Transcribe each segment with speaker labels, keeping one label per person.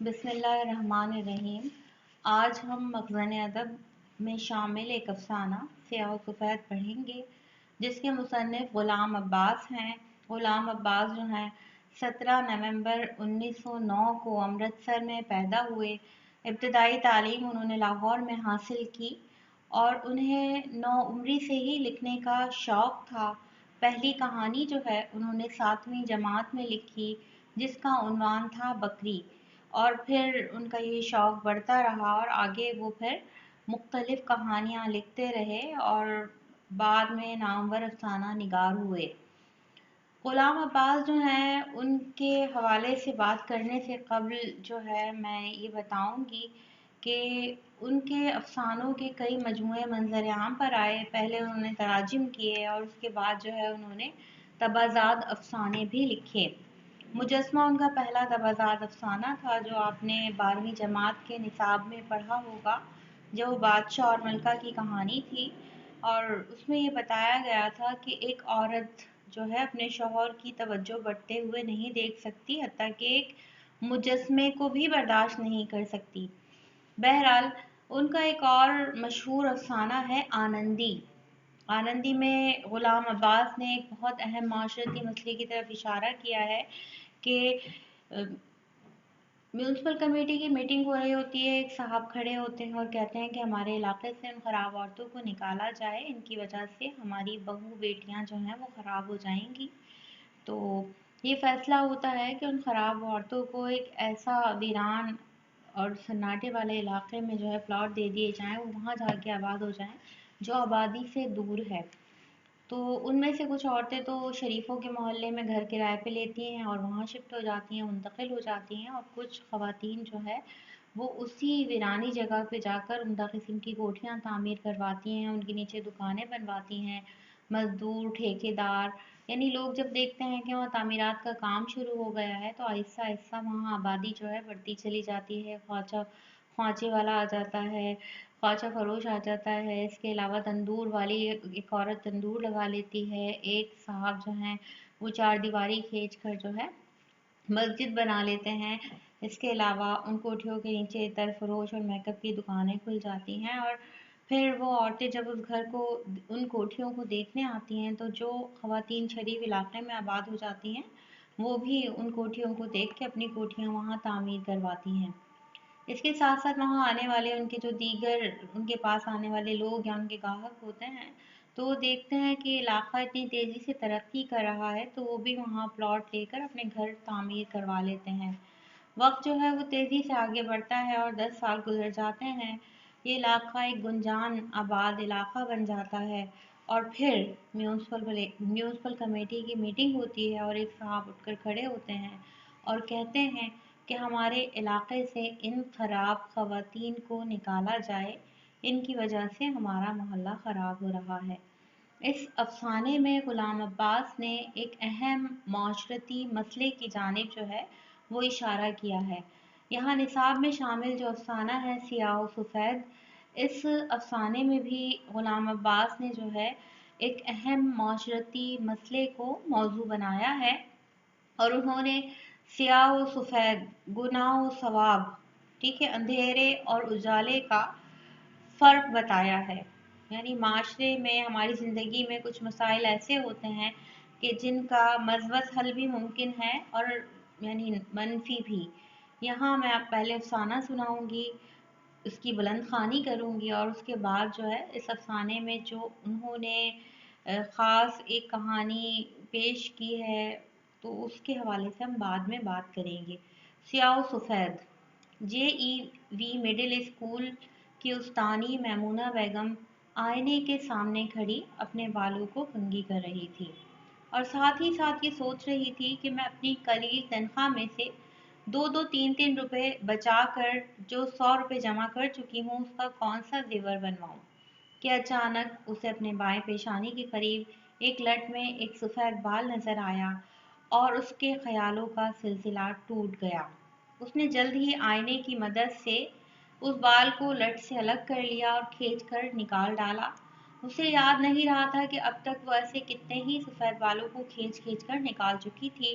Speaker 1: बिस्मिल्लाहिर्रहमानिर्रहीम। आज हम मखज़न अदब में शामिल एक अफ़साना सियाह सफ़ेद पढ़ेंगे, जिसके मुसन्निफ़ ग़ुलाम अब्बास हैं। ग़ुलाम अब्बास जो हैं 17 नवंबर 1909 को अमृतसर में पैदा हुए। इब्तदाई तालीम उन्होंने लाहौर में हासिल की और उन्हें नौउम्री से ही लिखने का शौक़ था। पहली कहानी जो है उन्होंने 7वीं जमात में लिखी, जिसका उन्वान था बकरी। और फिर उनका ये शौक़ बढ़ता रहा और आगे वो फिर मुख्तलिफ़ कहानियाँ लिखते रहे और बाद में नामवर अफ़साना निगार हुए। ग़ुलाम अब्बास जो हैं उनके हवाले से बात करने से क़ब्ल जो है मैं ये बताऊंगी कि उनके अफ़सानों के कई मजमूए मंज़र आम पर आए। पहले उन्होंने तराजिम किए और उसके बाद जो है उन्होंने तबाज़ात अफ़साने भी लिखे। मुजस्मा उनका पहला तबाज़ात अफ़साना था, जो आपने 12वीं जमात के निसाब में पढ़ा होगा, जो बादशाह और मलका की कहानी थी। और उसमें ये बताया गया था कि एक औरत जो है अपने शौहर की तवज्जो बढ़ते हुए नहीं देख सकती, हत्ता कि एक मुजस्मे को भी बर्दाश्त नहीं कर सकती। बहरहाल उनका एक और मशहूर अफ़साना है आनंदी। आनंदी में ग़ुलाम अब्बास ने एक बहुत अहम माशरती मसले की तरफ इशारा किया है कि म्यूनसिपल कमेटी की मीटिंग हो रही होती है। एक साहब खड़े होते हैं और कहते हैं कि हमारे इलाके से उन ख़राब औरतों को निकाला जाए, इनकी वजह से हमारी बहू बेटियां जो हैं वो ख़राब हो जाएंगी। तो ये फ़ैसला होता है कि उन ख़राब औरतों को एक ऐसा वीरान और सन्नाटे वाले इलाके में जो है प्लॉट दे दिए जाएँ, वो वहाँ जाके आबाद हो जाएँ जो आबादी से दूर है। तो उनमें से कुछ औरतें तो शरीफों के मोहल्ले में घर किराए पे लेती हैं और वहाँ शिफ्ट हो जाती हैं, मुंतकिल हो जाती हैं। और कुछ ख़वातीन जो है वो उसी वीरानी जगह पे जाकर उम्दा किस्म की कोठियाँ तामीर करवाती हैं, उनके नीचे दुकानें बनवाती हैं। मज़दूर, ठेकेदार यानी लोग जब देखते हैं कि वहाँ तामीरात का काम शुरू हो गया है, तो आहिस्ता आहिस्ता वहाँ आबादी जो है बढ़ती चली जाती है। ख्वांचे वाला आ जाता है, ख्वाजा फरोश आ जाता है। इसके अलावा तंदूर वाली एक औरत तंदूर लगा लेती है। एक साहब जो हैं वो चारदीवारी खींच कर जो है मस्जिद बना लेते हैं। इसके अलावा उन कोठियों के नीचे इतर फरोश और मेकअप की दुकानें खुल जाती हैं। और फिर वो औरतें जब उस घर को, उन कोठियों को देखने आती हैं, तो जो ख़वातीन शरीफ इलाके में आबाद हो जाती हैं, वो भी उन कोठियों को देख के अपनी कोठियाँ वहाँ तामीर करवाती हैं। इसके साथ साथ वहाँ आने वाले उनके जो दीगर उनके पास आने वाले लोग या उनके ग्राहक होते हैं, तो वो देखते हैं कि इलाका इतनी तेज़ी से तरक्की कर रहा है, तो वो भी वहाँ प्लॉट लेकर अपने घर तामीर करवा लेते हैं। वक्त जो है वो तेज़ी से आगे बढ़ता है और 10 साल गुजर जाते हैं। ये इलाका एक गुंजान आबाद इलाका बन जाता है। और फिर म्यूनसिपल कमेटी की मीटिंग होती है और एक साहब उठकर खड़े होते हैं और कहते हैं कि हमारे इलाके से इन खराब ख़वातीन को निकाला जाए, इनकी वजह से हमारा मोहल्ला ख़राब हो रहा है। इस अफ़साने में ग़ुलाम अब्बास ने एक अहम माशरती मसले की जानिब जो है वो इशारा किया है। यहाँ निसाब में शामिल जो अफ़साना है सियाह सफ़ेद, इस अफ़साने में भी ग़ुलाम अब्बास ने जो है एक अहम माशरती मसले को मौजू बनाया है। और उन्होंने सियाह व सफ़ेद, गुनाह व सवाब, ठीक है, अंधेरे और उजाले का फ़र्क बताया है। यानी माशरे में, हमारी ज़िंदगी में कुछ मसाइल ऐसे होते हैं कि जिनका मज़बत हल भी मुमकिन है और यानी मनफी भी। यहाँ मैं आप पहले अफ़साना सुनाऊंगी, उसकी बुलंद ख़्वानी करूंगी और उसके बाद जो है इस अफ़साने में जो उन्होंने ख़ास एक कहानी पेश की है, तो उसके हवाले से हम बाद में बात करेंगे। सियाह सफ़ेद। JEV मिडिल स्कूल की उस्तानी मैमूना बेगम आईने के सामने खड़ी अपने बालों को कंघी कर रही थी और साथ ही साथ ये सोच रही थी कि मैं अपनी कलील तनख्वाह में से 2-2, 3-3 रुपए बचा कर जो 100 रुपए जमा कर चुकी हूँ, उसका कौन सा जेवर बनवाऊँ कि अचानक उसे अपने बाएं पेशानी के करीब एक लट में एक सफ़ेद बाल नज़र आया और उसके ख्यालों का सिलसिला टूट गया। उसने जल्द ही आईने की मदद से उस बाल को लट से अलग कर लिया और खींच कर निकाल डाला। उसे याद नहीं रहा था कि अब तक वो ऐसे कितने ही सफ़ेद बालों को खींच खींच कर निकाल चुकी थी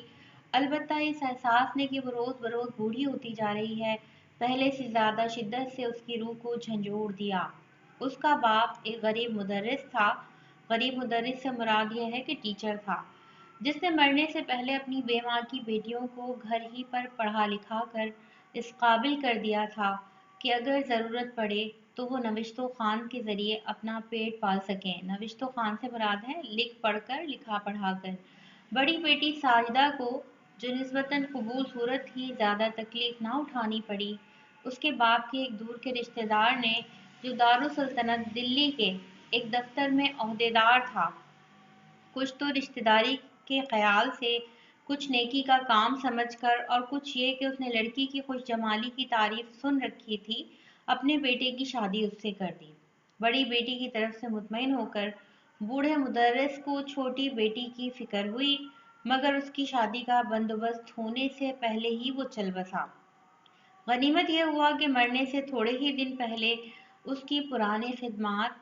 Speaker 1: البتہ اس احساس نے کہ وہ روز بروز بوڑھی ہوتی جا رہی ہے پہلے سے زیادہ شدت سے اس کی روح کو جھنجھوڑ دیا۔ اس کا باپ ایک غریب مدرس تھا۔ غریب مدرس سے مراد یہ ہے کہ ٹیچر تھا، جس نے مرنے سے پہلے اپنی بے ماں کی بیٹیوں کو گھر ہی پر پڑھا لکھا کر اس قابل کر دیا تھا کہ اگر ضرورت پڑے تو وہ نوشت و خوان کے ذریعے اپنا پیٹ پال سکیں۔ نوشت و خوان سے مراد ہے لکھ پڑھ کر، لکھا پڑھا کر۔ بڑی بیٹی ساجدہ کو، جو نسبتاً قبول صورت تھی، زیادہ تکلیف نہ اٹھانی پڑی۔ اس کے باپ کے ایک دور کے رشتہ دار نے، جو دارالسلطنت دلی کے ایک دفتر میں عہدیدار تھا، کچھ تو رشتہ داری کے خیال سے، کچھ نیکی کا کام سمجھ کر، اور کچھ یہ کہ اس نے لڑکی کی خوش جمالی کی تعریف سن رکھی تھی، اپنے بیٹے کی شادی اس سے کر دی۔ بڑی بیٹی کی طرف سے مطمئن ہو کر بوڑھے مدرس کو چھوٹی بیٹی کی فکر ہوئی، مگر اس کی شادی کا بندوبست ہونے سے پہلے ہی وہ چل بسا۔ غنیمت یہ ہوا کہ مرنے سے تھوڑے ہی دن پہلے اس کی پرانی خدمات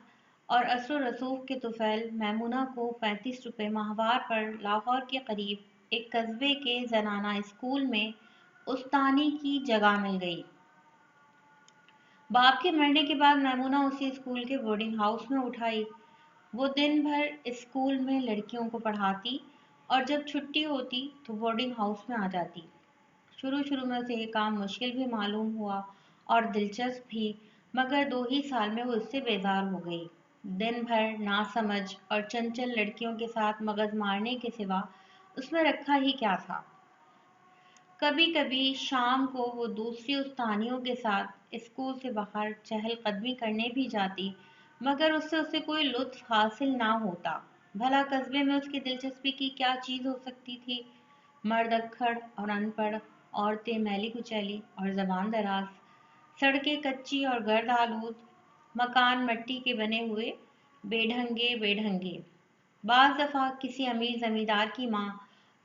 Speaker 1: اور اثر و رسوخ کے طفیل میمونہ کو 35 روپے ماہوار پر لاہور کے قریب ایک قصبے کے زنانہ اسکول میں استانی کی جگہ مل گئی۔ باپ کے مرنے کے بعد میمونہ اسی اسکول کے بورڈنگ ہاؤس میں اٹھائی۔ وہ دن بھر اسکول میں لڑکیوں کو پڑھاتی اور جب چھٹی ہوتی تو بورڈنگ ہاؤس میں آ جاتی۔ شروع میں اسے یہ کام مشکل بھی معلوم ہوا اور دلچسپ بھی، مگر 2 ہی سال میں وہ اس سے بیزار ہو گئی۔ دن بھر ناسمجھ اور چنچل لڑکیوں کے ساتھ مغز مارنے کے سوا اس میں رکھا ہی کیا تھا۔ کبھی کبھی شام کو وہ دوسری استانیوں کے ساتھ اسکول سے باہر چہل قدمی کرنے بھی جاتی، مگر اس سے اسے کوئی لطف حاصل نہ ہوتا۔ بھلا قصبے میں اس کی دلچسپی کی کیا چیز ہو سکتی تھی؟ مرد اکھڑ اور ان پڑھ، عورتیں میلی کچیلی اور زبان دراز، سڑکیں کچی اور گرد آلود، مکان مٹی کے بنے ہوئے، بے ڈھنگے۔ بعض دفعہ کسی امیر زمیندار کی ماں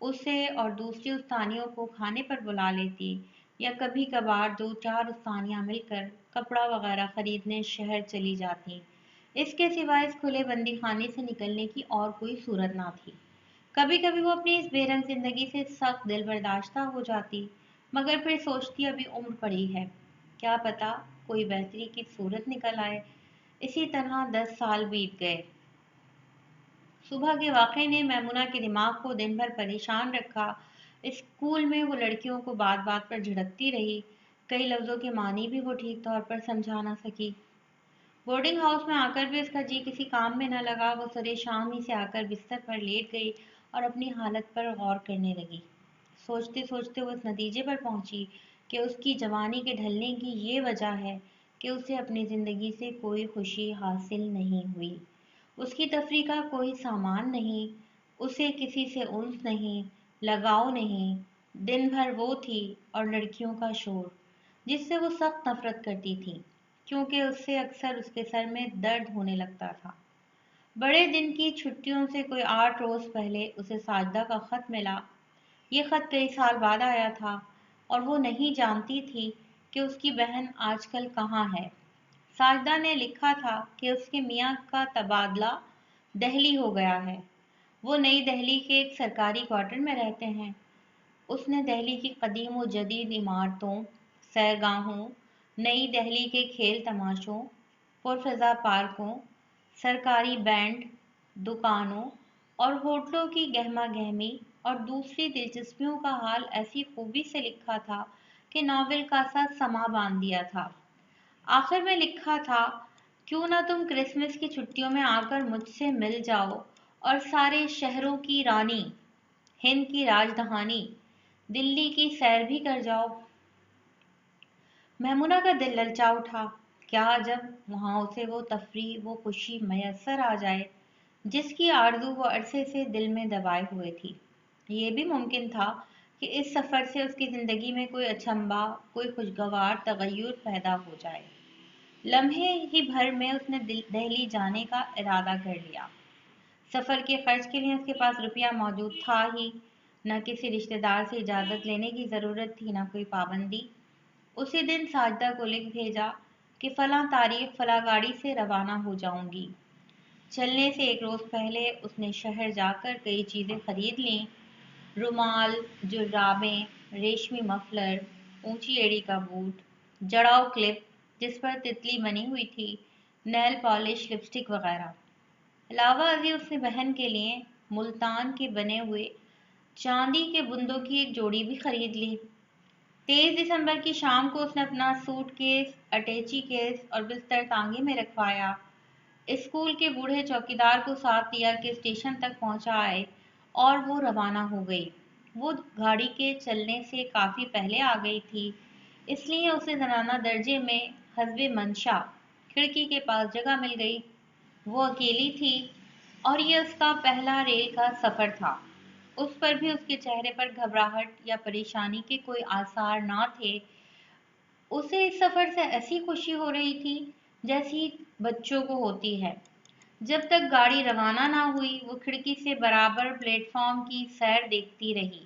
Speaker 1: اسے اور دوسری استانیوں کو کھانے پر بلا لیتی، یا کبھی کبھار 2 4 استانیاں مل کر کپڑا وغیرہ خریدنے شہر چلی جاتی۔ اس کے سوائے اس کھلے بندی خانے سے نکلنے کی اور کوئی صورت نہ تھی۔ کبھی کبھی وہ اپنی اس بے رنگ زندگی سے سخت دل برداشتہ ہو جاتی، مگر پھر سوچتی ابھی عمر پڑی ہے، کیا پتہ کوئی بہتری کی صورت نکل آئے۔ اسی طرح 10 سال بیت گئے۔ صبح کے واقعے نے میمونہ کے دماغ کو دن بھر پریشان رکھا۔ اسکول میں وہ لڑکیوں کو بات بات پر جھڑکتی رہی، کئی لفظوں کے معنی بھی وہ ٹھیک طور پر سمجھا نہ سکی۔ بورڈنگ ہاؤس میں آ کر بھی اس کا جی کسی کام میں نہ لگا۔ وہ سرے شام ہی سے آ کر بستر پر لیٹ گئی اور اپنی حالت پر غور کرنے لگی۔ سوچتے سوچتے وہ اس نتیجے پر پہنچی کہ اس کی جوانی کے ڈھلنے کی یہ وجہ ہے کہ اسے اپنی زندگی سے کوئی خوشی حاصل نہیں ہوئی۔ اس کی تفریح کا کوئی سامان نہیں، اسے کسی سے انس نہیں، لگاؤ نہیں۔ دن بھر وہ تھی اور لڑکیوں کا شور، جس سے وہ سخت نفرت کرتی تھی، کیونکہ اس سے اکثر اس کے سر میں درد ہونے لگتا تھا۔ بڑے دن کی چھٹیوں سے کوئی 8 روز پہلے اسے ساجدہ کا خط ملا۔ یہ خط کئی سال بعد آیا تھا اور وہ نہیں جانتی تھی کہ اس کی بہن آج کل کہاں ہے۔ ساجدہ نے لکھا تھا کہ اس کے میاں کا تبادلہ دہلی ہو گیا ہے۔ وہ نئی دہلی کے ایک سرکاری کوارٹر میں رہتے ہیں۔ اس نے دہلی کی قدیم و جدید عمارتوں، سیرگاہوں، نئی دہلی کے کھیل تماشوں، پرفضا پارکوں، سرکاری بینڈ، دکانوں اور ہوٹلوں کی گہما گہمی اور دوسری دلچسپیوں کا حال ایسی خوبی سے لکھا تھا کہ ناول کا سا سما باندھ دیا تھا۔ آخر میں لکھا تھا، کیوں نہ تم کرسمس کی چھٹیوں میں آ کر مجھ سے مل جاؤ اور سارے شہروں کی رانی، ہند کی راجدھانی دلی کی سیر بھی کر جاؤ۔ میمونہ کا دل للچا اٹھا۔ کیا عجب وہاں اسے وہ تفریح، وہ خوشی میسر آ جائے جس کی آرزو وہ عرصے سے دل میں دبائے ہوئے تھی۔ یہ بھی ممکن تھا کہ اس سفر سے اس کی زندگی میں کوئی اچنبھا، کوئی خوشگوار تغیر پیدا ہو جائے۔ لمحے ہی بھر میں اس نے دہلی جانے کا ارادہ کر لیا۔ سفر کے خرچ کے لیے اس کے پاس روپیہ موجود تھا ہی، نہ کسی رشتہ دار سے اجازت لینے کی ضرورت تھی، نہ کوئی پابندی۔ اسی دن ساجدہ کو لکھ بھیجا کہ فلاں تاریخ فلاں گاڑی سے روانہ ہو جاؤں گی۔ چلنے سے 1 روز پہلے اس نے شہر جا کر کئی چیزیں خرید لیں۔ रुमाल, जुर्राबें, रेशमी मफलर, ऊंची एड़ी का बूट, जड़ाऊ क्लिप जिस पर तितली बनी हुई थी, नेल पॉलिश, लिपस्टिक वगैरह। अलावा अभी उसने बहन के लिए मुल्तान के बने हुए चांदी के बुंदों की एक जोड़ी भी खरीद ली। 23 दिसंबर की शाम को उसने अपना सूटकेस, अटैची केस और बिस्तर तांगे में रखवाया। स्कूल के बूढ़े चौकीदार को साथ लिया कि स्टेशन तक पहुंचाए और वो रवाना हो गई। वो गाड़ी के चलने से काफी पहले आ गई थी, इसलिए उसे जनाना दर्जे में हस्बे मंशा खिड़की के पास जगह मिल गई। वो अकेली थी और ये उसका पहला रेल का सफर था। उस पर भी उसके चेहरे पर घबराहट या परेशानी के कोई आसार ना थे। उसे इस सफर से ऐसी खुशी हो रही थी जैसी बच्चों को होती है। जब तक गाड़ी रवाना ना हुई वो खिड़की से बराबर प्लेटफॉर्म की सैर देखती रही।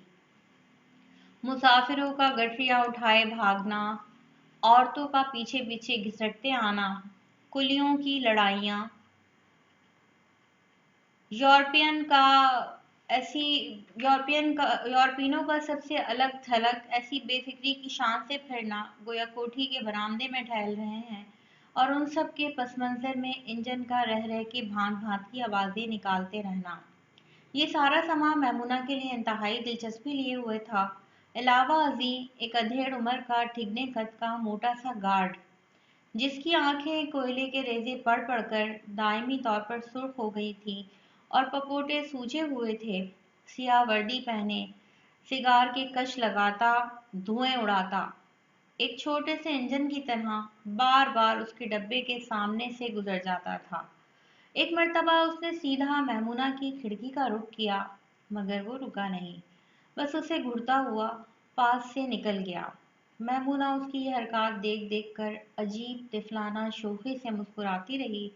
Speaker 1: मुसाफिरों का गठरिया उठाए भागना, औरतों का पीछे पीछे घिसटते आना, कुलियों की लड़ाइयाँ, यूरोपियन का ऐसी यूरोपियनों का सबसे अलग थलग ऐसी बेफिक्री की शान से फिरना गोया कोठी के बरामदे में टहल रहे हैं, और उन सब के पस मंजर में इंजन का रह रह के भांत भांत की आवाज़ें निकालते रहना। ये सारा समा मैमूना के लिए इंतहाई दिलचस्पी लिए हुए था। अलावा अजी एक अधेड़ उम्र का ठिगने कद का मोटा सा गार्ड, जिसकी आंखें कोयले के रेजे पड़ पड़कर दायमी तौर पर सुर्ख हो गई थी और पपोटे सूजे हुए थे, सियाह वर्दी पहने, सिगार के कश लगाता, धुएं उड़ाता, एक छोटे से इंजन की तरह बार बार उसके डब्बे के सामने से गुजर जाता था। एक मर्तबा उसने सीधा मैमूना की खिड़की का रुख किया, मगर वो रुका नहीं, बस उसे घूरता हुआ पास से निकल गया। मैमूना उसकी ये हरकत देख देख कर अजीब तिफलाना शोखी से मुस्कुराती रही।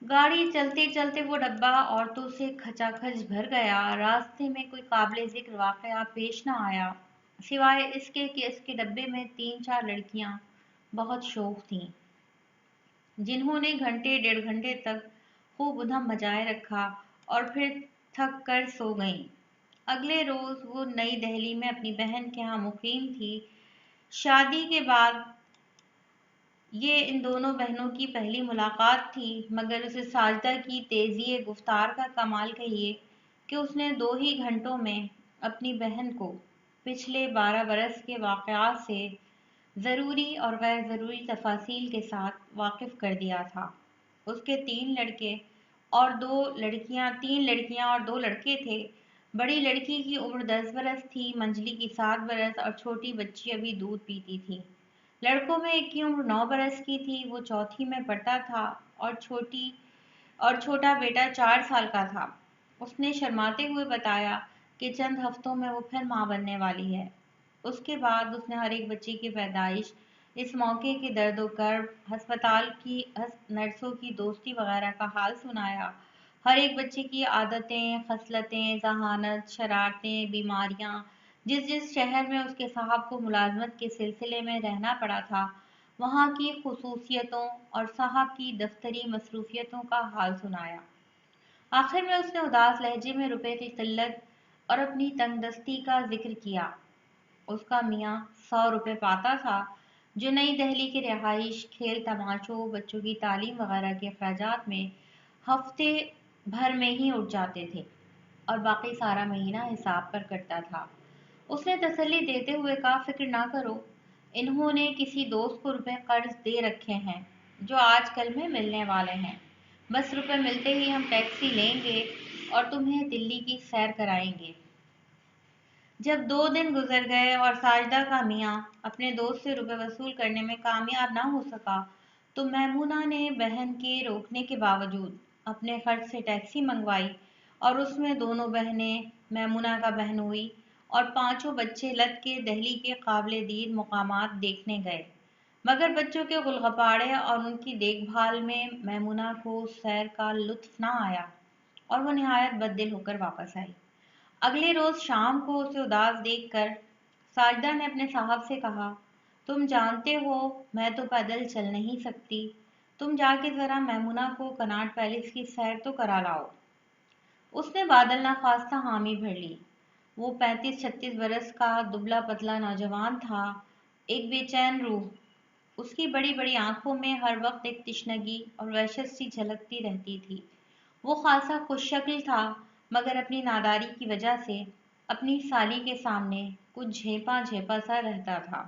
Speaker 1: गाड़ी चलते चलते वो डब्बा औरतों से खचाखच भर गया। रास्ते में कोई काबिले जिक्र वाकया पेश न आया, सिवाय इसके कि इसके डब्बे में 3-4 लड़कियां बहुत शौक थीं, जिन्होंने घंटे 1.5 घंटे तक खूब उधम मचाए रखा और फिर थक कर सो गईं। अगले रोज वो नई दिल्ली में अपनी बहन के यहाँ मुकीम थी। शादी के बाद ये इन दोनों बहनों की पहली मुलाकात थी, मगर उसे साजदा की तेजी गुफ्तार का कमाल कहिए कि उसने 2 ही घंटों में अपनी बहन को पिछले 12 बरस के वाक़यात से ज़रूरी और गैर ज़रूरी तफासिल के साथ वाकिफ़ कर दिया था। उसके 3 लड़के और 2 लड़कियां, 3 लड़कियां और 2 लड़के थे। बड़ी लड़की की उम्र 10 बरस थी, मंझली की 7 बरस और छोटी बच्ची अभी दूध पीती थी। लड़कों में एक की उम्र 9 बरस की थी, वो चौथी में पढ़ता था, और छोटा बेटा 4 साल का था। उसने शर्माते हुए बताया कि चंद हफ्तों में वो फिर माँ बनने वाली है। उसके बाद उसने हर एक बच्चे की पैदाइश, इस मौके के दर्दो कर्ब, अस्पताल की नर्सों की दोस्ती वगैरह का हाल सुनाया। हर एक बच्चे की आदतें, खसलतें, जहानत, शरारतें, बीमारियां, जिस जिस शहर में उसके साहब को मुलाजमत के सिलसिले में रहना पड़ा था, वहाँ की खुसूसियतों और साहब की दफ्तरी मसरूफियतों का हाल सुनाया। आखिर में उसने उदास लहजे में रुपए की किल्लत और अपनी तंगदस्ती का जिक्र किया। उसका मियाँ 100 रुपए पाता था, जो नई दिल्ली के रिहाइश, खेल तमाशों, बच्चों की तालीम वगैरह के अखराजात में हफ्ते भर में ही उठ जाते थे, और बाकी सारा महीना हिसाब पर कटता था। उसने तसल्ली देते हुए कहा, फिक्र ना करो, इन्होंने किसी दोस्त को रुपए कर्ज दे रखे हैं जो आजकल में मिलने वाले हैं। बस रुपए मिलते ही हम टैक्सी लेंगे और तुम्हें दिल्ली की सैर कराएंगे। जब 2 दिन गुजर गए और साजदा का मियाँ अपने दोस्त से रुपए वसूल करने में कामयाब ना हो सका, तो मैमूना ने बहन के रोकने के बावजूद अपने खर्च से टैक्सी मंगवाई, और उसमें दोनों बहनें, मैमूना का बहनोई और पांचों बच्चे लद के दिल्ली के काबिल दीद मकामात देखने गए। मगर बच्चों के गुलगपाड़े और उनकी देखभाल में मैमूना को सैर का लुत्फ ना आया, और वो निहायत बददिल होकर वापस आई। अगले रोज शाम को उसे उदास देखकर साजदा ने अपने साहब से कहा, तुम जानते हो मैं तो पैदल चल नहीं सकती, तुम जाके जरा मैमूना को कनॉट पैलेस की सैर तो करा लाओ। उसने बादल नाख्वास्ता हामी भर ली। वो 35-36 बरस का दुबला पतला नौजवान था, एक बेचैन रूह। उसकी बड़ी बड़ी आंखों में हर वक्त एक तिश्नगी और वहशत सी झलकती रहती थी। वो खासा खुशशक्ल था, मगर अपनी नादारी की वजह से अपनी साली के सामने कुछ झेपा झेपा सा रहता था।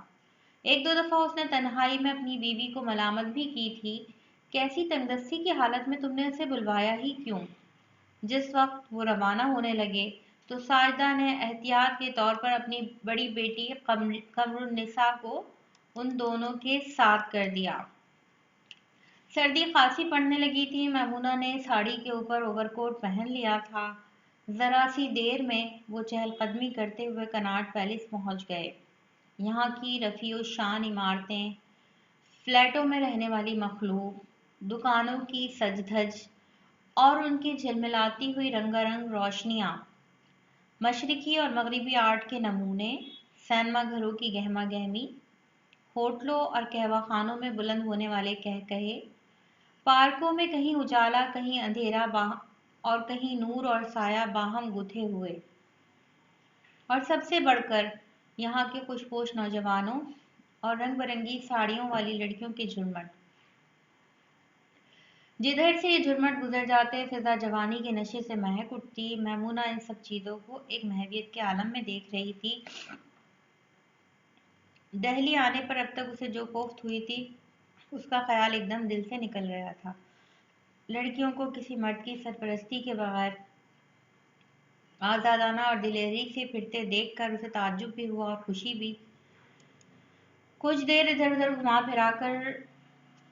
Speaker 1: एक दो दफा उसने तन्हाई में अपनी बीवी को मलामत भी की थी कि ऐसी तंगदस्ती की हालत में तुमने उसे बुलवाया ही क्यों। जिस वक्त वो रवाना होने लगे तो साजदा ने एहतियात के तौर पर अपनी बड़ी बेटी कमरुन्निसा को उन दोनों के साथ कर दिया। सर्दी खासी पड़ने लगी थी। मैमूना ने साड़ी के ऊपर ओवरकोट पहन लिया था। जरा सी देर में वो चहलकदमी करते हुए कनॉट पैलेस पहुंच गए। यहाँ की रफ़ी शान इमारतें, फ्लैटों में रहने वाली मखलूक, दुकानों की सज धज और उनकी झिलमिलाती हुई रंगारंग रोशनियाँ, मशरकी और मगरबी आर्ट के नमूने, सिनेमा घरों की गहमा गहमी, होटलों और कहवा खानों में बुलंद होने वाले कहकहे, पार्कों में कहीं उजाला कहीं अंधेरा और कहीं नूर और साया बाहम गुथे हुए, और सबसे बढ़कर यहाँ के खुशपोश नौजवानों और रंग बिरंगी साड़ियों वाली लड़कियों के झुरमट। जिधर से ये झुरमट गुजर जाते फिजा जवानी के नशे से महक उठती। मैमूना इन सब चीजों को एक महवियत के आलम में देख रही थी। दहली आने पर अब तक उसे जो कोफ्त हुई थी उसका ख्याल एकदम दिल से निकल गया था। लड़कियों को किसी मर्द की सरपरस्ती के बगैर आजादाना और दिलेरी से फिरते देखकर उसे ताज्जुब भी हुआ और खुशी भी। कुछ देर इधर उधर घुमा फिरा कर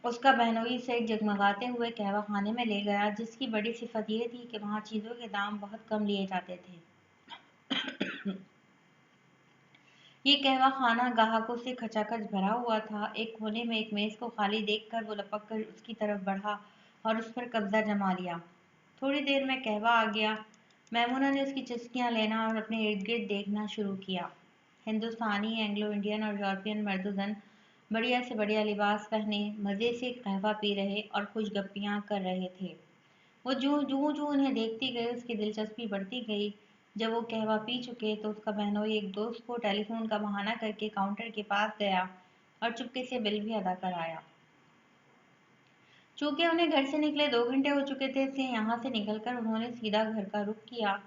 Speaker 1: उसका बहनोई से एक जगमगाते हुए कहवा खाने में ले गया, जिसकी बड़ी सिफत यह थी कि वहाँ चीज़ों के दाम बहुत कम लिए जाते थे। ये कहवा खाना ग्राहकों से खचाखच भरा हुआ था। एक कोने में एक मेज को खाली देखकर वो लपक कर उसकी तरफ बढ़ा और उस पर कब्जा जमा लिया। थोड़ी देर में कहवा आ गया। मैमूना ने उसकी चुस्कियाँ लेना और अपने इर्द गिर्द देखना शुरू किया। हिंदुस्तानी, एंग्लो इंडियन और यूरोपियन मर्दोजन बढ़िया से बढ़िया लिबास पहने मज़े से कहवा पी रहे और कुछ गप्पियाँ कर रहे थे। वो जूं उन्हें देखती गई उसकी दिलचस्पी बढ़ती गई। जब वो कहवा पी चुके तो उसका बहनोई एक दोस्त को टेलीफोन का बहाना करके काउंटर के पास गया और चुपके से बिल भी अदा कराया। चूंकि उन्हें घर से निकले 2 घंटे हो चुके थे, इसलिए यहाँ से निकलकर उन्होंने सीधा घर का रुख किया।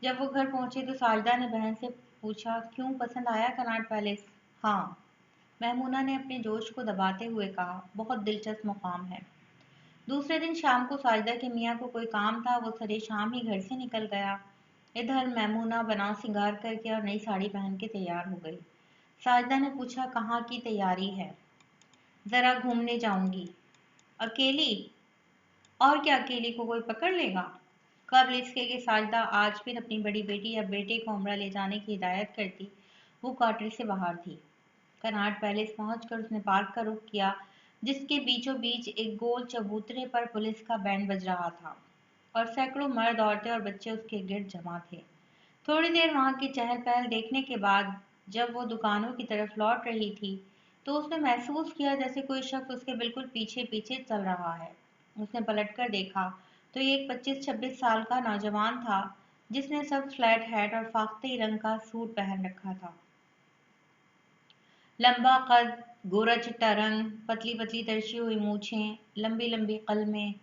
Speaker 1: जब वो घर पहुंचे तो साजदा ने बहन से पूछा, क्यों, पसंद आया कनॉट पैलेस? हाँ, महमूना ने अपने जोश को दबाते हुए कहा, बहुत दिलचस्प मुकाम है। दूसरे दिन शाम को साजदा के मियाँ को कोई काम था, वो सरे शाम ही घर से निकल गया। इधर मैमूना बना सिंगार करके और नई साड़ी पहन के तैयार हो गई। साजदा ने पूछा, कहाँ की तैयारी है? जरा घूमने जाऊंगी। अकेली? और क्या, अकेली को कोई पकड़ लेगा? कबल इसके कि साजदा आज फिर अपनी बड़ी बेटी या बेटे को उम्रा ले जाने की हिदायत करती, वो क्वार्टर से बाहर थी। कनॉट पैलेस पहुंचकर उसने पार्क का रुख किया, जिसके बीचों बीच एक गोल चबूतरे पर पुलिस का बैंड बज रहा था और सैकड़ों मर्द, औरतें और बच्चे उसके गिर्द जमा थे। थोड़ी देर वहां की चहल पहल देखने के बाद जब वो दुकानों की तरफ लौट रही थी तो उसने महसूस किया जैसे कोई शख्स उसके बिल्कुल पीछे पीछे चल रहा है। उसने पलटकर देखा तो ये एक 25-26 साल का नौजवान था, जिसने सब फ्लैट हैट और फाख्ते रंग का सूट पहन रखा था। लंबा कद, गोरा चिट्टा रंग, पतली पतली तरशी हुई मूछें, लंबी लंबी कलमें,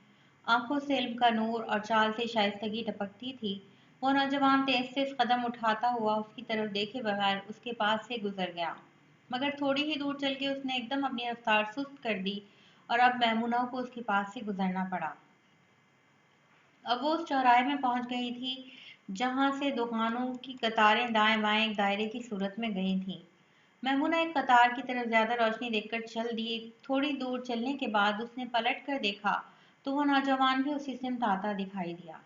Speaker 1: आंखों से इल्म का नूर और चाल से शाइस्तगी टपकती थी। वो नौजवान तेज तेज कदम उठाता हुआ उसकी तरफ देखे बगैर उसके पास से गुजर गया, मगर थोड़ी ही दूर चल के उसने एकदम अपनी रफ्तार सुस्त कर दी और अब मैमूना को उसके पास से गुजरना पड़ा। अब वो उस चौराहे में पहुंच गई थी जहां से दुकानों की कतारें दाएं बाएं एक दायरे की सूरत में गई थीं। मैमूना एक कतार की तरफ ज्यादा रोशनी देखकर चल दी। थोड़ी दूर चलने के बाद उसने पलट कर देखा तो वो नौजवान भी उसी सिमत आता दिखाई दिया।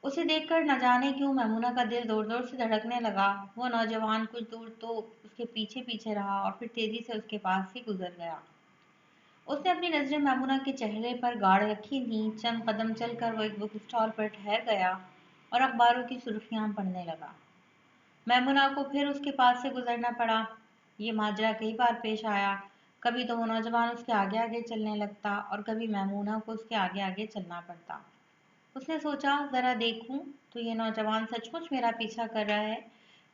Speaker 1: उसे देखकर न जाने क्यों मैमूना का दिल जोर जोर से धड़कने लगा। वो नौजवान कुछ दूर तो उसके पीछे पीछे रहा और फिर तेजी से उसके पास से गुजर गया। उसने अपनी नजरें मैमूना के चेहरे पर गाड़ रखी थीं। चंद कदम चलकर वो एक बुक स्टॉल पर ठहर गया और अखबारों की सुर्खियां पढ़ने लगा। मैमूना को फिर उसके पास से गुजरना पड़ा। ये माजरा कई बार पेश आया। कभी तो वो नौजवान उसके आगे आगे चलने लगता और कभी मैमूना को उसके आगे आगे चलना पड़ता। उसने सोचा ज़रा देखूं तो ये नौजवान सचमुच मेरा पीछा कर रहा है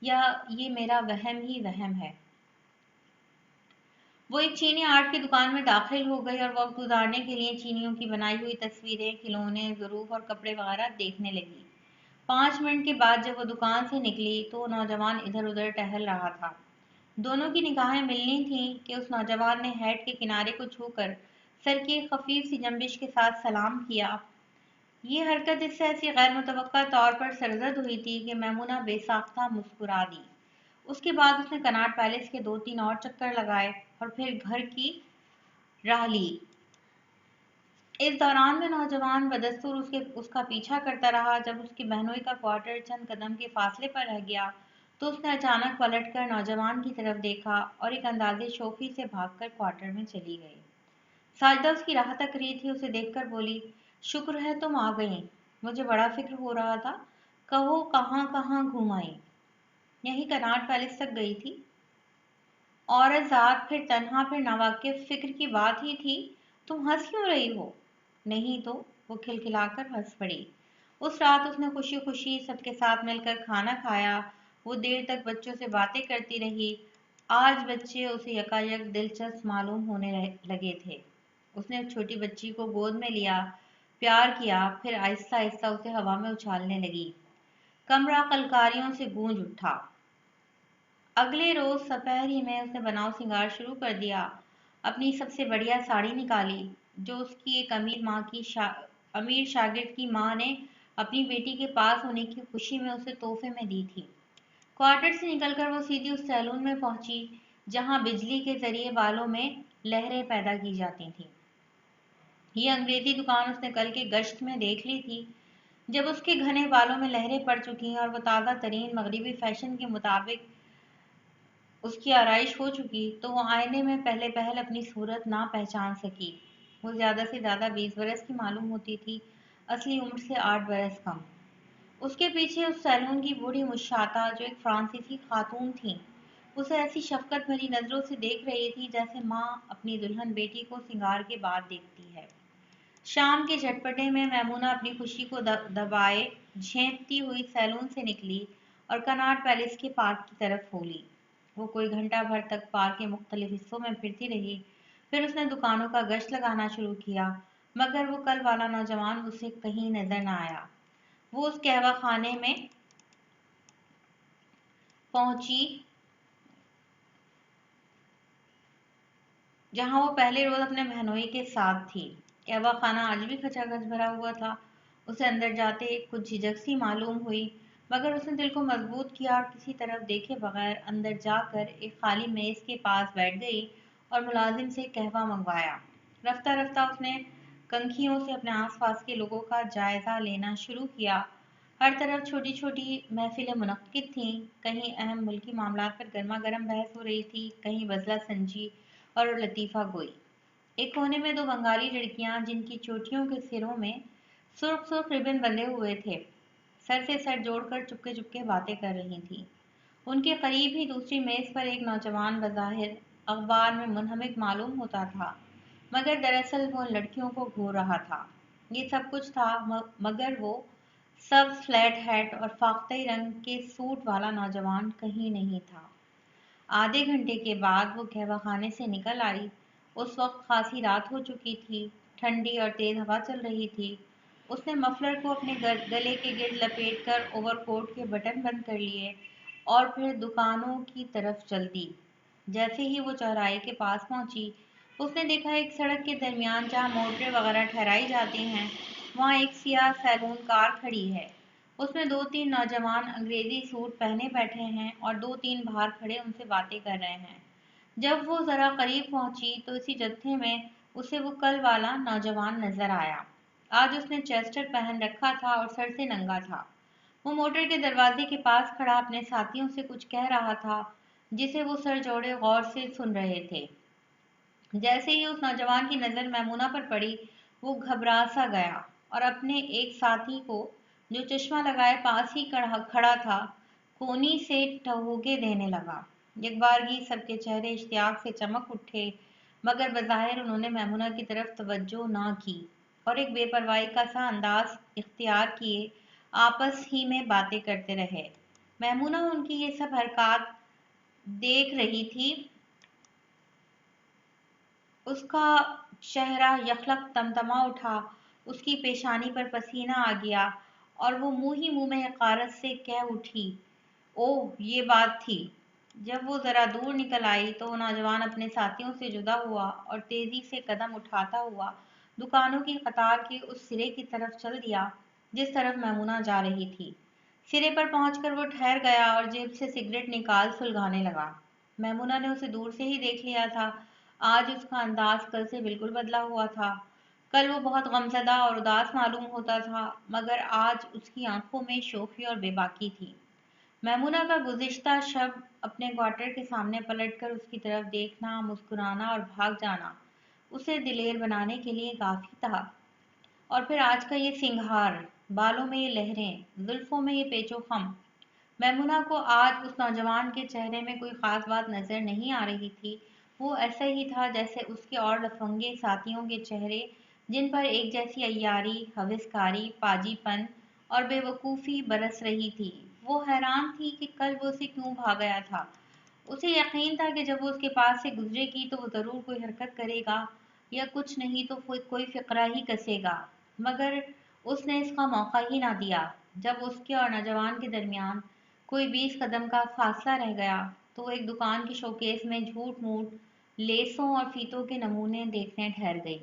Speaker 1: या ये मेरा वहम ही वहम है। वो एक चीनी आर्ट की दुकान में दाखिल हो गई और वक्त गुजारने के लिए चीनियों की बनाई हुई तस्वीरें, खिलौने, ज़रूफ और कपड़े वगैरह देखने लगी। 5 मिनट के बाद जब वो दुकान से निकली तो वो नौजवान इधर उधर टहल रहा था। दोनों की निगाहें मिलनी थीं कि उस नौजवान ने हैट के किनारे को छूकर सर की एक खफीफ सी जंबिश के साथ सलाम किया। ये हरकत इससे ऐसी गैर मुतवक्का तौर पर सरजद हुई थी कि मैमूना बेसाख्ता मुस्कुरा दी। उसके बाद उसने कनॉट पैलेस के 2-3 और चक्कर लगाए और फिर घर की राह ली। इस दौरान में नौजवान बदस्तूर उसका पीछा करता रहा। जब उसकी बहनोई का क्वार्टर चंद कदम के फासले पर रह गया तो उसने अचानक पलटकर नौजवान की तरफ देखा और एक अंदाजे शोखी से भागकर क्वार्टर में चली गई। साजिदा उसकी राह तक रही थी, उसे देखकर बोली, शुक्र है तुम आ गई, मुझे बड़ा फिक्र हो रहा था, कहो कहाँ कहाँ घूम आई। यही कनॉट पैलेस तक गई थी। औरत जात, फिर तन्हा, फिर नावाकिफ, फिक्र की बात ही थी। तुम हंस क्यों रही हो? नहीं तो, वो खिलखिलाकर हंस पड़ी। उस रात उसने खुशी खुशी सबके साथ मिलकर खाना खाया। वो देर तक बच्चों से बातें करती रही। आज बच्चे उसे यकायक दिलचस्प मालूम होने लगे थे। उसने एक छोटी बच्ची को गोद में लिया, प्यार किया, फिर आहिस्ता आहिस्ता उसे हवा में उछालने लगी। कमरा कलकारियों से गूंज उठा। अगले रोज सपहरी में उसने बनाव सिंगार शुरू कर दिया। अपनी सबसे बढ़िया साड़ी निकाली जो उसकी एक अमीर शागिर्द की माँ ने अपनी बेटी के पास होने की खुशी में उसे तोहफे में दी थी। क्वार्टर से निकलकर वो सीधी उस सैलून में पहुंची जहां बिजली के जरिए बालों में लहरें पैदा की जाती थीं। ये अंग्रेजी दुकान उसने कल के गश्त में देख ली थी। जब उसके घने बालों में लहरें पड़ चुकी और वो ताज़ा तरीन मगरिबी फैशन के मुताबिक उसकी आराइश हो चुकी तो वो आईने में पहले पहल अपनी सूरत ना पहचान सकी। वो ज़्यादा से ज़्यादा 20 बरस की मालूम होती थी, असली उम्र से 8 बरस कम। उसके पीछे उस सैलून की बूढ़ी मुशाता जो एक फ्रांसीसी खातून थी, उसे ऐसी शफकत भरी नजरों से देख रही थी जैसे माँ अपनी दुल्हन बेटी को सिंगार के बाद देखती है। शाम के झटपटे में मैमूना अपनी खुशी को दबाए झेंपती हुई सैलून से निकली और कनॉट पैलेस के पार्क की तरफ होली। वो कोई घंटा भर तक पार्क के मुख्तलिफ हिस्सों में फिरती रही। फिर उसने दुकानों का गश्त लगाना शुरू किया, मगर वो कल वाला नौजवान उसे कहीं नजर न आया। वो उस कहवा खाने में पहुंची जहां वो पहले रोज अपने बहनोई के साथ थी। कहवा खाना आज भी खचाखच भरा हुआ था। उसे अंदर जाते कुछ झिझक सी मालूम हुई, मगर उसने दिल को मजबूत किया और किसी तरफ देखे बगैर अंदर जाकर एक खाली मेज के पास बैठ गई और मुलाजिम से कहवा मंगवाया। रफ्ता रफ्ता उसने कंखियों से अपने आसपास के लोगों का जायजा लेना शुरू किया। हर तरफ छोटी छोटी महफिलें मुनक्किद थीं। कहीं अहम मुल्की मामलात पर गर्मा गर्म बहस हो रही थी, कहीं बजला संजी और लतीफ़ा गोई। एक कोने में 2 बंगाली लड़कियां जिनकी चोटियों के सिरों में सुर्ख सुर्ख रिबन बंधे हुए थे, सर से सर जोड़कर चुपके चुपके बातें कर रही थीं। उनके करीब ही दूसरी मेज पर एक नौजवान बज़ाहिर अखबार में मुनहमिक मालूम होता था, मगर दरअसल वो लड़कियों को घूर रहा था। ये सब कुछ था, मगर वो सब फ्लैट हैट और फाख्ते रंग के सूट वाला नौजवान कहीं नहीं था। आधे घंटे के बाद वो कहवाखाने से निकल आई। उस वक्त खासी रात हो चुकी थी, ठंडी और तेज हवा चल रही थी। उसने मफलर को अपने गले के गिर्द लपेटकर ओवरकोट के बटन बंद कर लिए और फिर दुकानों की तरफ चल दी। जैसे ही वो चौराहे के पास पहुंची, उसने देखा एक सड़क के दरमियान जहाँ मोटरें वगैरह ठहराई जाती हैं, वहाँ एक सियाह सैलून कार खड़ी है। उसमें 2-3 नौजवान अंग्रेजी सूट पहने बैठे हैं और 2-3 बाहर खड़े उनसे बातें कर रहे हैं। जब वो जरा करीब पहुंची तो इसी जत्थे में उसे वो कल वाला नौजवान नजर आया। आज उसने चेस्टर पहन रखा था और सर से नंगा था। वो मोटर के दरवाजे के पास खड़ा अपने साथियों से कुछ कह रहा था, जिसे वो सर जोड़े गौर से सुन रहे थे। जैसे ही उस नौजवान की नजर मैमूना पर पड़ी, वो घबरा सा गया और अपने एक साथी को जो चश्मा लगाए पास ही खड़ा था, कोनी से ठहूके देने लगा। यकबारगी सबके चेहरे इश्तियाक से चमक उठे, मगर बज़ाहिर उन्होंने मैमूना की तरफ तवज्जो ना की। और एक बेपरवाही का सा अंदाज इख्तियार किए आपस ही में बातें करते रहे। मैमूना उनकी ये सब हरकत देख रही थी। उसका चेहरा यखलक तमतमा उठा, उसकी पेशानी पर पसीना आ गया और वो मुंह ही मुंह में हकारत से कह उठी, ओह ये बात थी। जब वो जरा दूर निकल आई तो वो नौजवान अपने साथियों से जुदा हुआ और तेजी से कदम उठाता हुआ दुकानों की कतार के उस सिरे की तरफ चल दिया जिस तरफ मैमूना जा रही थी। सिरे पर पहुंचकर वो ठहर गया और जेब से सिगरेट निकाल सुलगाने लगा। मैमूना ने उसे दूर से ही देख लिया था। आज उसका अंदाज कल से बिल्कुल बदला हुआ था। कल वो बहुत गमज़दा और उदास मालूम होता था, मगर आज उसकी आंखों में शोखी और बेबाकी थी। मैमूना का गुज़िश्ता शब अपने क्वार्टर के सामने पलटकर उसकी तरफ देखना, मुस्कुराना और भाग जाना उसे दिलेर बनाने के लिए काफ़ी था। और फिर आज का ये सिंगार, बालों में ये लहरें, जुल्फों में ये पेचो खम। मैमूना को आज उस नौजवान के चेहरे में कोई ख़ास बात नज़र नहीं आ रही थी। वो ऐसा ही था जैसे उसके और लफंगे साथियों के चेहरे, जिन पर एक जैसी अय्यारी, हविसकारी, पाजीपन और बेवकूफ़ी बरस रही थी। वो हैरान थी कि कल वो उसे क्यों भा गया था। उसे यकीन था कि जब वो उसके पास से गुजरेगी तो वो ज़रूर कोई हरकत करेगा या कुछ नहीं तो कोई फ़िक्रा ही कसेगा, मगर उसने इसका मौका ही ना दिया। जब उसके और नौजवान के दरमियान कोई 20 कदम का फासला रह गया तो वो एक दुकान के शोकेस में झूठ मूठ लेसों और फीतों के नमूने देखने ठहर गई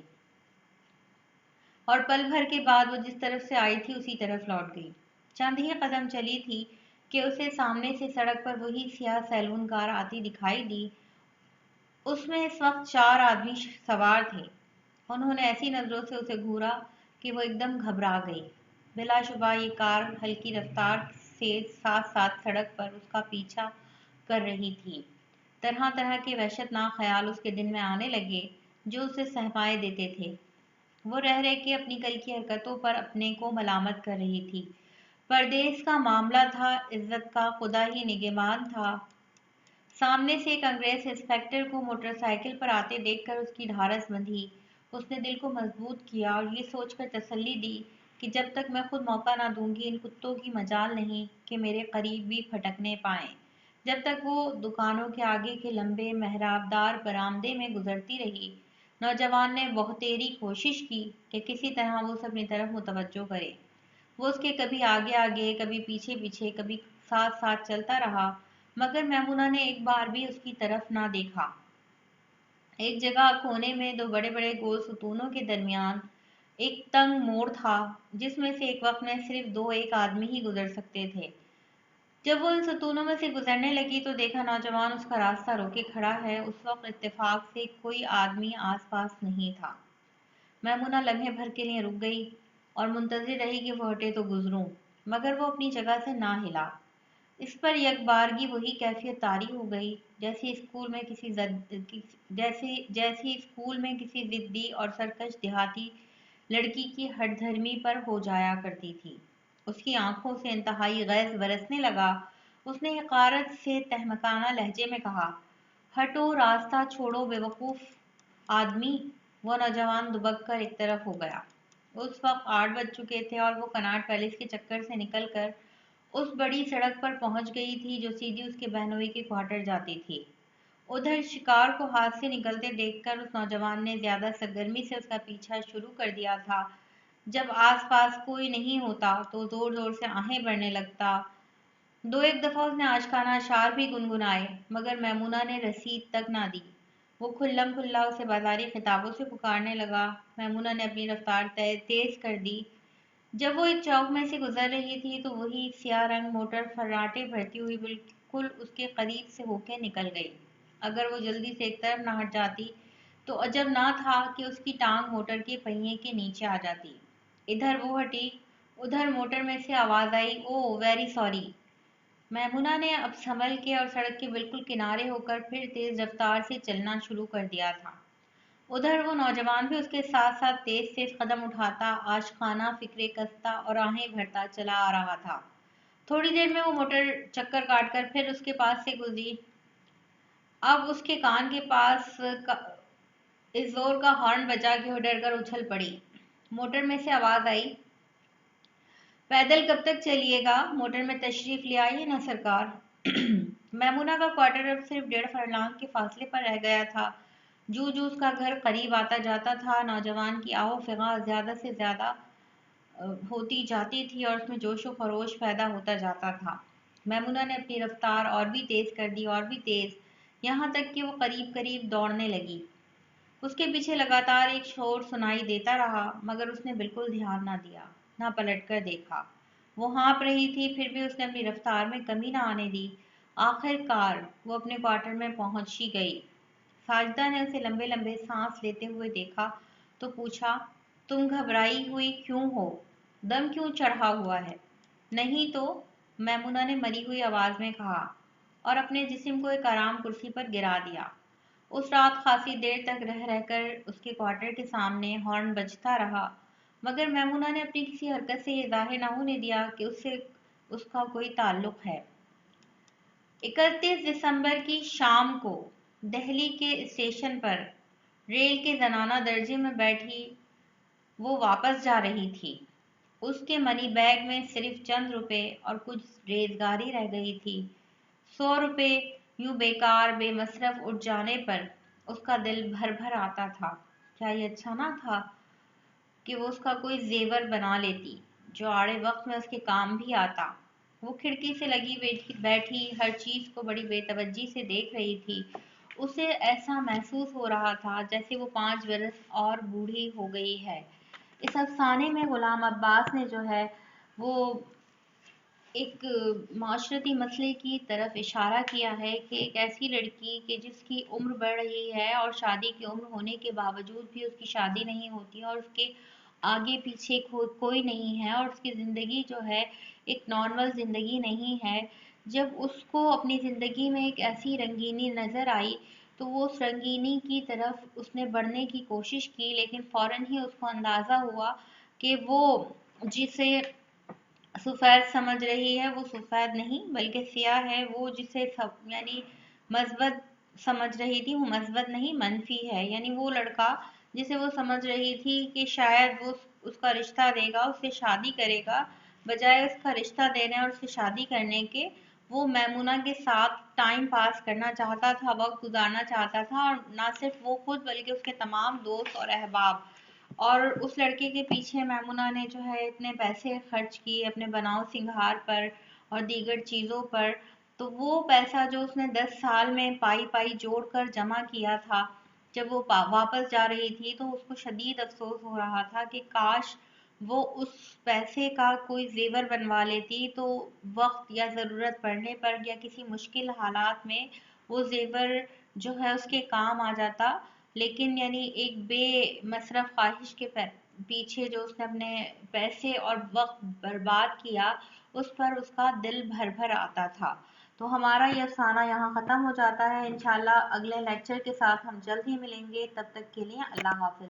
Speaker 1: और पल भर के बाद वो जिस तरफ से आई थी उसी तरफ लौट गई। चंद ही कदम चली थी कि उसे सामने से सड़क पर वही सियाह सैलून कार आती दिखाई दी। उसमें इस वक्त 4 आदमी सवार थे। उन्होंने ऐसी नज़रों से उसे घूरा कि वो एकदम घबरा गई। बिलाशुबा ये कार हल्की रफ्तार से साथ साथ सड़क पर उसका पीछा कर रही थी। तरह तरह के वहशतनाक ख्याल उसके दिन में आने लगे जो उसे सहमाए देते थे। वो रह रह के अपनी कल की हरकतों पर अपने को मलामत कर रही थी। परदेस का मामला था, इज्जत का खुदा ही निगहबान था। सामने से एक अंग्रेज इंस्पेक्टर को मोटरसाइकिल पर आते देखकर उसकी ढाढ़स बंधी। उसने दिल को मजबूत किया और ये सोचकर तसल्ली दी कि जब तक मैं खुद मौका ना दूंगी इन कुत्तों की मजाल नहीं कि मेरे करीब भी फटकने पाएं। जब तक वो दुकानों के आगे के लंबे मेहराबदार बरामदे में गुजरती रही, नौजवान ने बहुतेरी कोशिश की कि किसी तरह वो उसे अपनी तरफ मुतवज्जो करे। वो उसके कभी आगे आगे, कभी पीछे पीछे, कभी साथ साथ चलता रहा, मगर मैमूना ने एक बार भी उसकी तरफ ना देखा। एक जगह कोने में दो बड़े बड़े गोल सुतूनों के दरमियान एक तंग मोड़ था जिसमें से एक वक्त में सिर्फ दो एक आदमी ही गुजर सकते थे। जब वो इन सुतूनों में से गुजरने लगी तो देखा नौजवान उसका रास्ता रोके खड़ा है। उस वक्त इत्तेफाक से कोई आदमी आसपास नहीं था। मैमूना लम्हे भर के लिए रुक गई और मुंतजिर रही कि वो हटे तो गुजरूं, मगर वो अपनी जगह से ना हिला। इस पर यकबारगी वही कैफियत तारी हो गई जैसी स्कूल में किसी जिद्दी और सरकश देहाती लड़की की हठधर्मी पर हो जाया करती थी। उसकी आंखों से इंतहाई गैस बरसने लगा। उसने हकारत से तहमकाना लहजे में कहा, हटो, रास्ता छोड़ो बेवकूफ आदमी। वो नौजवान दुबक कर एक तरफ हो गया। उस वक्त 8 बज चुके थे और वो कनॉट पैलेस के चक्कर से निकलकर उस बड़ी सड़क पर पहुंच गई थी जो सीधी उसके बहनोई के क्वार्टर जाती थी। उधर शिकार को हाथ से निकलते देखकर उस नौजवान ने ज्यादा सरगर्मी से उसका पीछा शुरू कर दिया था। जब आसपास कोई नहीं होता तो जोर जोर से आहें भरने लगता। दो एक दफा उसने आशिकाना अशार भी गुनगुनाए, मगर मैमूना ने रसीद तक ना दी। वो खुल्लम खुल्ला उसे बाजारी खिताबों से पुकारने लगा। मैमूना ने अपनी रफ्तार तेज कर दी। जब वो एक चौक में से गुजर रही थी तो वही सियाह रंग मोटर फर्राटे भरती हुई बिल्कुल उसके करीब से होके निकल गई। अगर वो जल्दी से एक तरफ न हट जाती तो अजब ना था कि उसकी टांग मोटर के पहिए के नीचे आ जाती। इधर वो हटी, उधर मोटर में से आवाज आई, ओ वेरी सॉरी। मैमूना ने अब संभल के और सड़क के बिल्कुल किनारे होकर फिर तेज रफ्तार से चलना शुरू कर दिया था। उधर वो नौजवान भी उसके साथ साथ तेज तेज कदम उठाता, आशिकाना फिक्रे कसता और आहें भरता चला आ रहा था। थोड़ी देर में वो मोटर चक्कर काटकर फिर उसके पास से गुजरी। अब उसके कान के पास इस जोर का हॉर्न बजा कि वो डर कर उछल पड़ी। मोटर में से आवाज आई, पैदल कब तक चलिएगा, मोटर में तशरीफ ले आइए ना सरकार। मैमुना का क्वार्टर अब सिर्फ 1.5 फरलांग के फासले पर रह गया था। जू जू उसका घर करीब आता जाता था, नौजवान की आओ फिगा ज्यादा से ज्यादा होती जाती थी और उसमें जोशो खरोश पैदा होता जाता था। मैमुना ने अपनी रफ्तार और भी तेज कर दी, और भी तेज, यहाँ तक कि वो करीब करीब दौड़ने लगी। उसके पीछे लगातार एक शोर सुनाई देता रहा, मगर उसने बिल्कुल ध्यान ना दिया, ना पलटकर देखा। वो हाँफ रही थी, फिर भी उसने अपनी रफ्तार में कमी ना आने दी। आखिरकार वो अपने क्वार्टर में पहुंच ही गई। साजिदा ने उसे लंबे लंबे सांस लेते हुए देखा तो पूछा, तुम घबराई हुई क्यों हो, दम क्यों चढ़ा हुआ है? नहीं तो, मैमुना ने मरी हुई आवाज में कहा, और अपने जिस्म को एक आराम कुर्सी पर गिरा दिया। उस रात खासी देर तक रह रहकर उसके क्वार्टर के सामने हॉर्न बजता रहा, मगर मैमुना ने अपनी किसी हरकत से ये जाहिर न होने दिया कि उससे उसका कोई ताल्लुक है। 31 दिसंबर की शाम को दिल्ली के स्टेशन पर रेल के जनाना दर्जे में बैठी वो वापस जा रही थी। उसके मनी बैग में सिर्फ चंद रुपए और कुछ रेजगारी रह गई थी। 100 रुपए यूं बेकार बेमसरफ उठ जाने पर उसका दिल भर भर आता था। क्या ये अच्छा ना था कि वो उसका कोई जेवर बना लेती जो आड़े वक्त में उसके काम भी आता। वो खिड़की से लगी बैठी बैठी हर चीज को बड़ी बेतवज्जी से देख रही थी। उसे ऐसा महसूस हो रहा था जैसे वो 5 बरस और बूढ़ी हो गई है। इस अफसाने में गुलाम अब्बास ने जो है वो एक माशरती मसले की तरफ इशारा किया है कि एक ऐसी लड़की कि जिसकी उम्र बढ़ रही है और शादी की उम्र होने के बावजूद भी उसकी शादी नहीं होती और उसके आगे पीछे कोई नहीं है और उसकी ज़िंदगी जो है एक नॉर्मल ज़िंदगी नहीं है। जब उसको अपनी ज़िंदगी में एक ऐसी रंगीनी नज़र आई तो वो उस रंगीनी की तरफ उसने बढ़ने की कोशिश की, लेकिन फ़ौरन ही उसको अंदाज़ा हुआ कि वो जिसे सफ़ेद समझ रही है वो सफ़ेद नहीं बल्कि सियाह है। वो जिसे सब यानी मस्बत समझ रही थी वो मस्बत नहीं मनफी है। यानी वो लड़का जिसे वो समझ रही थी कि शायद वो उसका रिश्ता देगा, उससे शादी करेगा, बजाय उसका रिश्ता देने और उससे शादी करने के वो मैमुना के साथ टाइम पास करना चाहता था, वक्त गुजारना चाहता था। और ना सिर्फ वो खुद बल्कि उसके तमाम दोस्त और अहबाब। और उस लड़के के पीछे मैमुना ने जो है इतने पैसे खर्च किए अपने बनाव सिंगार पर और दीगर चीज़ों पर। तो वो पैसा जो उसने 10 साल में पाई पाई जोड़ कर जमा किया था, जब वो वापस जा रही थी तो उसको शदीद अफसोस हो रहा था कि काश वो उस पैसे का कोई जेवर बनवा लेती तो वक्त या ज़रूरत पड़ने पर या किसी मुश्किल हालात में वो जेवर जो है उसके काम आ जाता। लेकिन यानी एक बेमसरफ ख्वाहिश के पीछे जो उसने अपने पैसे और वक्त बर्बाद किया उस पर उसका दिल भर भर आता था। तो हमारा ये अफसाना यहाँ ख़त्म हो जाता है। इंशाल्लाह अगले लेक्चर के साथ हम जल्द ही मिलेंगे। तब तक के लिए अल्लाह हाफिज।